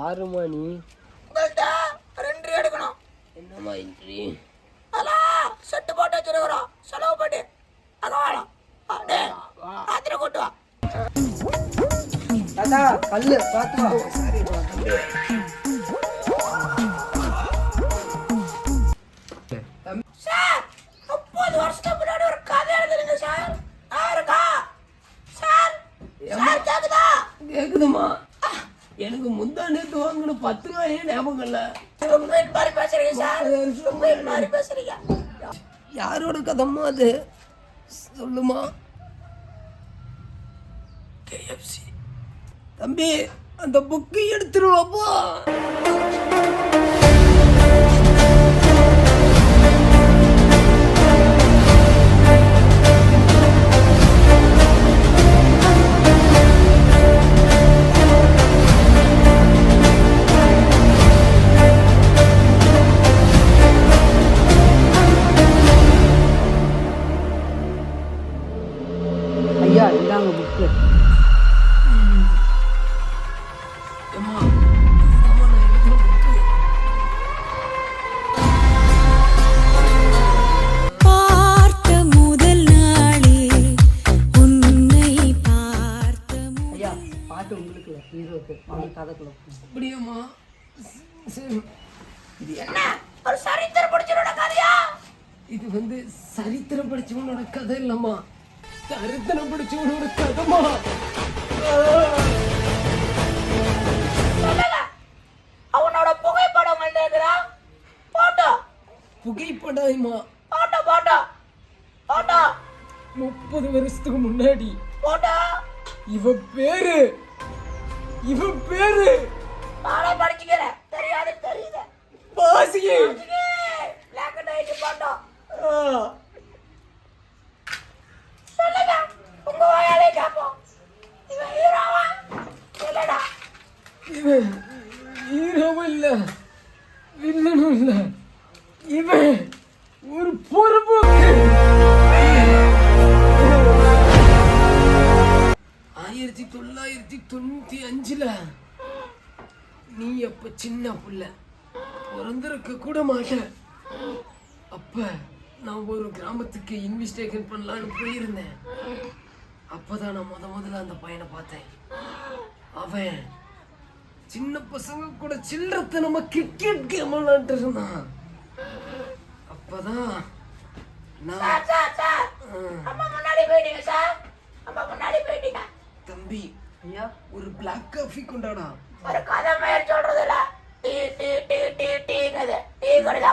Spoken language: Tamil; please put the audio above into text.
யாருமா நீ? உங்கள்கிட்ட 2 எடுக்கணும். என்னம்மா இன்ட்ரி? அதெல்லாம் செட்டு போட்டு வச்சிருக்கிறோம், செலவு பண்ணி அகவாளம். ராத்திரி கூட்டு வா. தாத்தா கல்லு பார்த்து வா. சரி சார் 30 வருஷத்துக்கு முன்னாடி ஒரு கதை எழுதுறீங்க சார். இருக்கா சார்? சார் கேக்குதா? கேக்குதுமா. எனக்கு முந்தா நேத்து வாங்கின 10 ரூபாயே ஞாபகம் இல்ல. உண்மையின் மாதிரி பேசுறீங்க சார், உண்மையின் மாதிரி பேசுறீங்க. யாரோட கதம்மா அது? சொல்லுமா. KFC. தம்பி அந்த புக்கு எடுத்துருவாப்பா. ஐயா இந்தாங்க புக்கு. பார்த்த முதல் நாளே உன்னை பார்த்த ஐயா பாட்டு உங்களுக்கு இல்லை, ஹீரோக்கு. அவங்க கதைக்குள்ள அப்படியேம்மா. சரி இது என்ன ஒரு சரித்திர படிச்சவரோட கதையா? இது சரித்திரம் படிச்சவனோட கதை இல்லம்மா, சரித்திரம் படிச்சவனோட கதைமா. சொல்லல. அவனோட புகைப்படம் இருக்குதா? போட்டோ புகைப்படமா? போட்டோ போட்டோ போட்டோ 30 வருஷத்துக்கு முன்னாடி. போட்டோ இவன் பேரு நானே படிச்சுக்கிறேன். தெரியாது தெரியுது. பாசியே. Black and white photo. சொல்லுங்க, உங்க வாயாலே கேட்போம். இவன் ஹீரோவா இல்லடா? இவன் ஹீரோவும் இல்ல, வில்லனும் இல்ல. இவன் ஒரு பொறுப்போக்கு. 1995 நீ அப்ப சின்ன புள்ள, பிறந்திருக்க கூட மாட்டேன். அப்ப நான் ஒரு கிராமத்துக்கு இன்வெஸ்டிகேஷன் பண்ணலான்னு போயிருந்தேன். அப்பதான் நான் முதல்ல அந்த பையனை பார்த்தேன். அவன் சின்ன பசங்க கூட சில்லறத்தை நம்ம கிரிக்கெட் கேம் விளையாண்டு இருந்தான். அப்பதான் நான் சார் அம்மா முன்னாடி போயிட்டீங்க சார். அம்மா முன்னாடி போயிட்டீங்க. தம்பி ஐயா ஒரு பிளாக் காஃபி கொண்டாடா. ஒரு கதை மேல் சொல்றது இல்ல. Tea tea tea tea tea கதை. டீ கடையில்